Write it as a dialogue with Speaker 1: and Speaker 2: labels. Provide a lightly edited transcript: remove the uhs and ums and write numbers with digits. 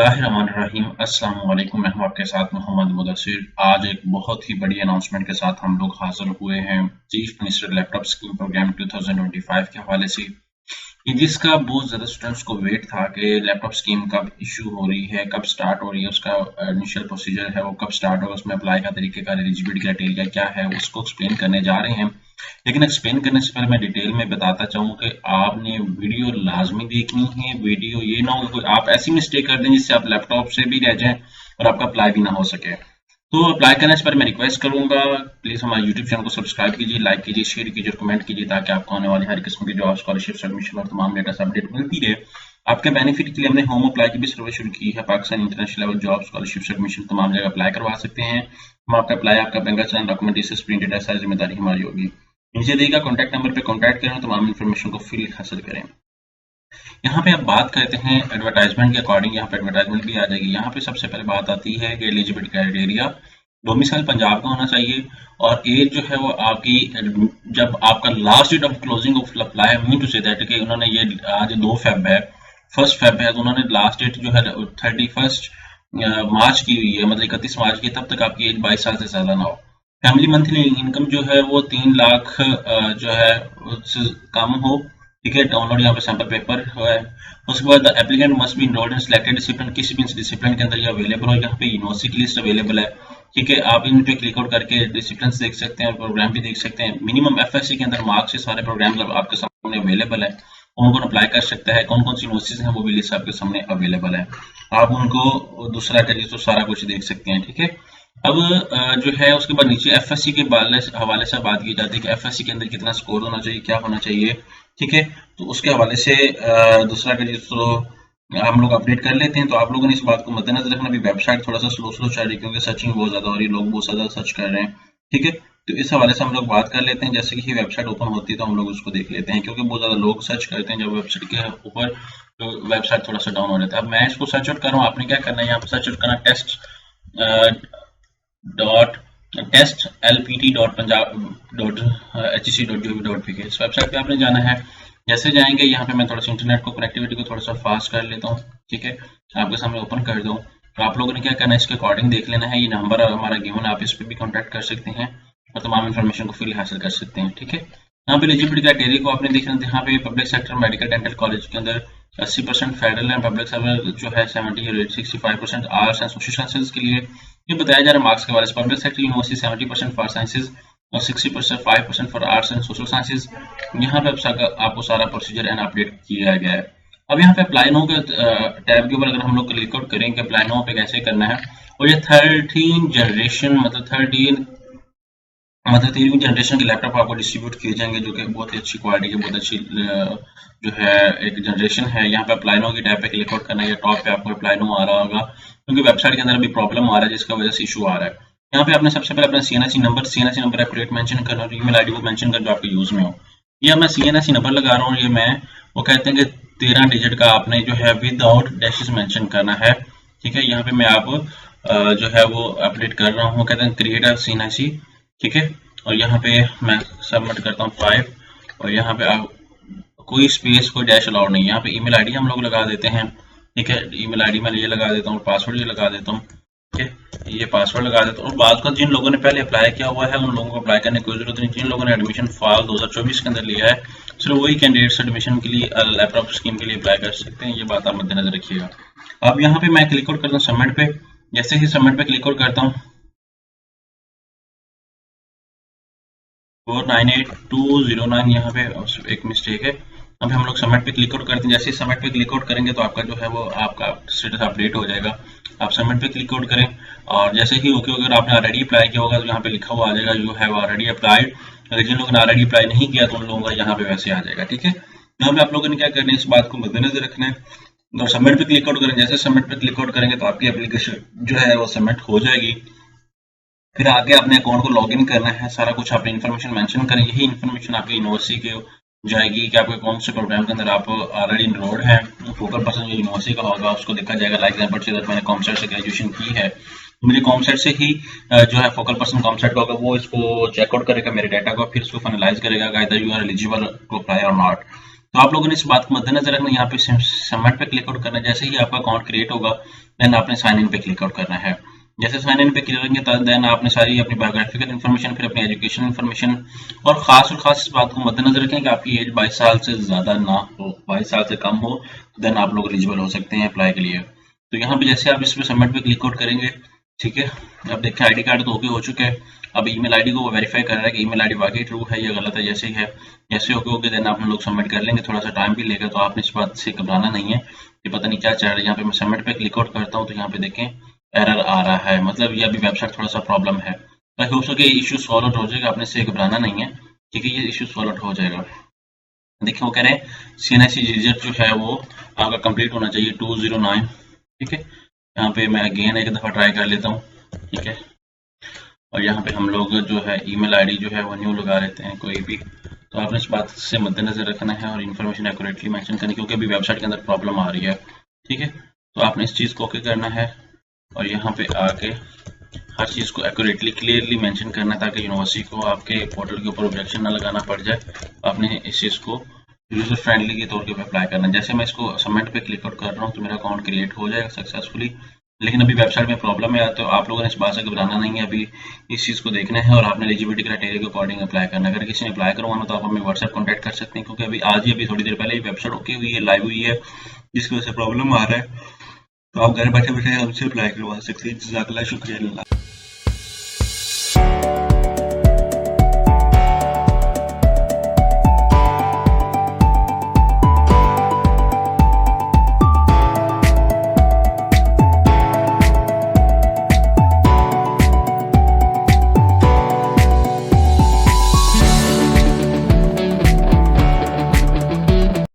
Speaker 1: बिस्मिल्लाहिर्रहमानिर्रहीम। अस्सलाम वालेकुम। मैं हूं आपके साथ मोहम्मद मुदस्सिर। आज एक बहुत ही बड़ी अनाउंसमेंट के साथ हम लोग हाजिर हुए हैं chief minister laptop scheme program 2025 के हवाले से, कि जिसका बहुत ज़्यादा स्टूडेंट्स को वेट था कि लैपटॉप स्कीम कब इशू हो रही है, कब स्टार्ट हो रही है, उसका इनिशियल प्रोसीजर है वो कब स्टार्ट होगा, उसमें अप्लाई का तरीक़ेकार, एलिजिबिलिटी क्राइटेरिया क्या है, उसको एक्सप्लेन करने जा रहे हैं। लेकिन एक्सप्लेन करने से पहले मैं डिटेल में बताता चाहूँ कि आपने वीडियो लाजमी देखनी है। वीडियो ये ना हो कि आप ऐसी मिस्टेक कर दें जिससे आप लैपटॉप से भी रह जाएं और आपका अप्लाई भी ना हो सके। तो अप्लाई करने से पहले मैं रिक्वेस्ट करूंगा, प्लीज़ हमारे यूट्यूब चैनल को सब्सक्राइब कीजिए, लाइक कीजिए, शेयर कीजिए और कमेंट कीजिए, ताकि आपको आने वाली हर किस्म की जॉब, स्कॉलरशिप, सबमिशन और तमाम लेटेस्ट अपडेट मिलती रहे। आपके बेनिफिट के लिए हमने होम अप्लाई की भी सर्विस शुरू की है। Pakistan international level job, scholarship, submission तमाम जगह अप्लाई करवा सकते हैं हम। आपका अप्लाई, आपका बैंक का डॉक्यूमेंट, इससे प्रिंटेड है, सारी जिम्मेदारी हमारी होगी। नीचे दिए गए कॉन्टैक्ट नंबर पे कॉन्टैक्ट करें और तमाम इन्फॉर्मेशन को फ्री हासिल करें। यहाँ पे आप बात करते हैं एडवर्टाइजमेंट के अकॉर्डिंग, यहाँ पे एडवर्टाइजमेंट भी आ जाएगी। यहाँ पे सबसे पहले बात आती है कि एलिजिबिलिटी क्राइटेरिया, डोमिसाइल पंजाब का होना चाहिए और एज जो है वो आपकी, जब आपका last date of closing of apply, mean to say that कि उन्होंने ये आज 2 फेब है, 1 फेब है, तो उन्होंने लास्ट डेट जो है 31 मार्च की हुई है, मतलब 31 मार्च की, तब तक आपकी एज 22 साल से ज़्यादा ना हो। फैमिली मंथली इनकम जो है वो 3 लाख जो है उससे कम हो। ठीक है, डाउनलोड यहाँ पे सैंपल पेपर है। उसके बाद applicant must be enrolled in selected discipline, किसी भी डिसिप्लिन के अंदर ये अवेलेबल हो। यहाँ पे यूनिवर्सिटी लिस्ट अवेलेबल है। ठीक है, आप इन पे क्लिक आउट करके डिसिप्लिन देख सकते हैं और प्रोग्राम भी देख सकते हैं। मिनिमम एफएससी के अंदर मार्क्स से सारे प्रोग्राम आपके सामने अवेलेबल है। कौन कौन अप्लाई कर सकता है, कौन कौन सी यूनिवर्सिटीज हैं, वो भी लिस्ट आपके सामने अवेलेबल है। आप उनको दूसरा करिए तो सारा कुछ देख सकते हैं। ठीक है, अब जो है उसके बाद नीचे एफएससी के हवाले से बात की जाती है कि एफएससी के अंदर कितना स्कोर होना चाहिए, क्या होना चाहिए। ठीक है, तो उसके हवाले से दूसरा करिए तो हम लोग अपडेट कर लेते हैं। तो आप लोगों ने इस बात को मद्देनजर रखना भी, वेबसाइट थोड़ा सा स्लो स्लो चल रही है क्योंकि सर्चिंग बहुत ज़्यादा हो रही है, लोग बहुत ज़्यादा सर्च कर रहे हैं। ठीक है, तो इस हवाले से हम लोग बात कर लेते हैं। जैसे कि वेबसाइट ओपन होती है तो हम लोग उसको देख लेते हैं, क्योंकि बहुत ज़्यादा लोग सर्च करते हैं जब वेबसाइट के ऊपर, तो वेबसाइट थोड़ा सा डाउन हो जाता है। अब मैं इसको सर्च आउट कर रहा हूँ, आपने क्या करना है, यहाँ पर सर्च आउट करना test dot test lpt dot Punjab dot hec.gov.pk, इस वेबसाइट पे आपने जाना है। जैसे जाएंगे यहाँ पे मैं थोड़ा सा इंटरनेट को, कनेक्टिविटी को थोड़ा सा फास्ट कर लेता हूँ। ठीक है, आपके सामने ओपन कर दूँ। तो आप लोगों ने क्या करना है, इसके अकॉर्डिंग देख लेना है। ये नंबर हमारा गिवन है, आप इस पर भी कॉन्टैक्ट कर सकते हैं और तमाम इन्फॉर्मेशन को फ्री हासिल कर सकते हैं। ठीक है, यहाँ पे एलिजिबिलिटी क्राइटेरिया को आपने देखना है। यहाँ पे public sector medical dental college के अंदर 80% फेडरल एंड पब्लिक सर्विस जो है 65% आर्ट्स एंड सोशल साइंसेज के लिए ये बताया जा रहा है। मार्क्स के बारे में public sector university 70% for sciences और 60% 5% for arts and social sciences. यहाँ पे आपको सारा प्रोसीजर एंड अपडेट किया गया है। अब यहाँ पे अप्लाई नो के टैब के ऊपर अगर हम लोग क्लिक आउट करेंगे अप्लाई नो पे कैसे करना है, और ये 13 जनरेशन मतलब 13वीं जनरेशन के लैपटॉप आपको डिस्ट्रीब्यूट किए जाएंगे, जो कि बहुत ही अच्छी क्वालिटी के, बहुत अच्छी जो है एक जनरेशन है। यहाँ पे अप्लाई नो की टैब पे क्लिक आउट करना है, या टॉप पे आपको अप्लाई नो आ रहा होगा, क्योंकि वेबसाइट के अंदर अभी प्रॉब्लम आ रहा है जिसका वजह से इशू आ रहा है। यहाँ पे आपने सबसे पहले अपना सीएनएससी नंबर एक्यूरेट मेंशन करना और ईमेल आईडी को मेंशन कर जो आपके यूज में हो। ये मैं सीएनएससी नंबर लगा रहा हूँ, ये मैं वो कहते हैं कि 13 डिजिट का आपने जो है विदाउट डैशेस मेंशन करना है। ठीक है, यहाँ पे मैं आप जो है वो अपडेट कर रहा हूँ, कहते हैं क्रिएट अ सीएनएससी। ठीक है, और यहाँ पे मैं सबमिट करता हूँ 5, और यहाँ पे आप कोई स्पेस कोई डैश अलाउड नहीं है। यहाँ पे ईमेल आईडी हम लोग लगा देते हैं। ठीक है, ईमेल आईडी मैं ये लगा देता हूँ, पासवर्ड ये लगा देता हूँ। ठीक है, ये पासवर्ड लगा देता हूँ। और बाद का जिन लोगों ने पहले अप्लाई किया हुआ है उन लोगों को अप्लाई करने की कोई जरूरत नहीं। जिन लोगों ने एडमिशन फॉल 2024 के अंदर लिया है, सिर्फ वही कैंडिडेट्स एडमिशन के लिए लैपटॉप स्कीम के लिए अप्लाई कर सकते हैं। ये बात आप मद्देनजर रखिएगा। अब यहाँ पे मैं क्लिक आउट करता हूँ सबमिट पे। जैसे ही सबमिट पे क्लिक आउट करता हूँ, 498,209 यहाँ पे एक मिस्टेक है। अब हम लोग सबमिट पे क्लिक आउट करते हैं। जैसे ही सबमिट पे क्लिक आउट करेंगे तो आपका जो है वो आपका स्टेटस अपडेट हो जाएगा। आप सबमिट पे क्लिक आउट करें और जैसे ही ओके अगर आपने ऑलरेडी अप्लाई किया होगा तो यहाँ पे लिखा हुआ आ जाएगा यू हैव ऑलरेडी अप्लाइड। अगर जिन लोगों ने ऑलरेडी अप्लाई नहीं किया तो उन लोगों का यहाँ पे वैसे आ जाएगा। ठीक है, यहाँ पे आप लोगों ने क्या करना है, इस बात को मद्देनजर रखना है और सबमिट पे क्लिक आउट करें। जैसे सबमिट पे क्लिक आउट करेंगे तो आपकी एप्लीकेशन जो है वो सबमिट हो जाएगी। फिर आगे अपने अकाउंट को लॉगिन करना है, सारा कुछ अपनी इन्फॉर्मेशन मेंशन करें। यही इन्फॉर्मेशन आपकी यूनिवर्सिटी के जाएगी कि आपके कौन से प्रोग्राम के अंदर आप ऑलरेडी इनरोल्ड हैं। फोकल पर्सन जो यूनिवर्सिटी का होगा उसको देखा जाएगा। लाइक एग्जांपल से मैंने कॉमसेट से ग्रेजुएशन की है, मेरे कॉमसेट से ही जो है फोकल पर्सन कॉमसेट का होगा, वो इसको चेकआउट करेगा मेरे डाटा को, फिर इसको फाइनलाइज करेगा इधर you are eligible to apply और नॉट। तो आप लोगों ने इस बात को मद्देनजर रखना, यहाँ पे सबमिट पे क्लिक आउट करना है। जैसे ही आपका अकाउंट क्रिएट होगा देन आपने साइन इन पे क्लिक आउट करना है। जैसे साइन इन पे क्लिक करेंगे तो देन आपने सारी अपनी बायोग्राफिकल इन्फॉर्मेशन, फिर अपनी एजुकेशन इन्फॉर्मेशन, और खास इस बात को मद्देनजर रखें कि आपकी एज 22 साल से ज़्यादा ना हो, 22 साल से कम हो तो देन आप लोग एलिजिबल हो सकते हैं अप्लाई के लिए। तो यहाँ पे जैसे आप इस पे सबमिट पे क्लिक आउट करेंगे, ठीक है, अब देखिए आईडी कार्ड तो ओके हो चुका है। अब ईमेल आईडी को वो वेरीफाई कर रहा है कि ईमेल आईडी वाकई ट्रू है या गलत है। जैसे ही है, जैसे ओके ओके देन आप लोग सबमिट कर लेंगे। थोड़ा सा टाइम भी लेगा, तो आपने इस बात से घबराना नहीं है कि पता नहीं क्या चल रहा है। यहाँ पे मैं सबमिट पे क्लिक आउट करता हूँ तो यहाँ पे देखें एरर आ रहा है, मतलब ये अभी वेबसाइट थोड़ा सा प्रॉब्लम है। आई होप सो कि इशू सॉल्व आउट हो जाएगा, आपने इससे घबराना नहीं है, ठीक है, ये इशू सॉल्व आउट हो जाएगा। देखिए वो कह रहे हैं CNSE रिजल्ट जो है वो आपका कंप्लीट होना चाहिए 209, ठीक है। यहाँ पे मैं अगेन एक दफ़ा ट्राई कर लेता हूँ, ठीक है, और यहाँ पे हम लोग जो है ईमेल आईडी जो है वो न्यू लगा लेते हैं कोई भी। तो आपने इस बात से मद्देनजर रखना है और इन्फॉर्मेशन एक्यूरेटली मेंशन करनी, क्योंकि अभी वेबसाइट के अंदर प्रॉब्लम आ रही है, ठीक है। तो आपने इस चीज़ को ओके करना है और यहाँ पे आके हर चीज़ को एक्यूरेटली क्लियरली मेंशन करना है, ताकि यूनिवर्सिटी को आपके पोर्टल के ऊपर ऑब्जेक्शन ना लगाना पड़ जाए। आपने इस चीज़ को यूजर फ्रेंडली के तौर पे अप्लाई करना है। जैसे मैं इसको सबमिट पे क्लिक आउट कर रहा हूँ तो मेरा अकाउंट क्रिएट हो जाएगा सक्सेसफुली, लेकिन अभी वेबसाइट में प्रॉब्लम है। तो आप लोगों ने इस बात से घबराना नहीं है, अभी इस चीज़ को देखना है और आपने एलिजिबिलिटी क्राइटेरिया के अकॉर्डिंग अप्लाई करना है। अगर किसी ने अप्लाई करवाना तो आप हमें व्हाट्सएप कॉन्टैक्ट कर सकते हैं, क्योंकि अभी आज ही अभी थोड़ी देर पहले ही वेबसाइट ओके हुई है, लाइव हुई है, जिसकी वजह से प्रॉब्लम आ रहा है। तो आप घर बैठे बैठे हमसे अप्लाई करवा सकते हैं। जज़ाकल्लाह, शुक्रिया।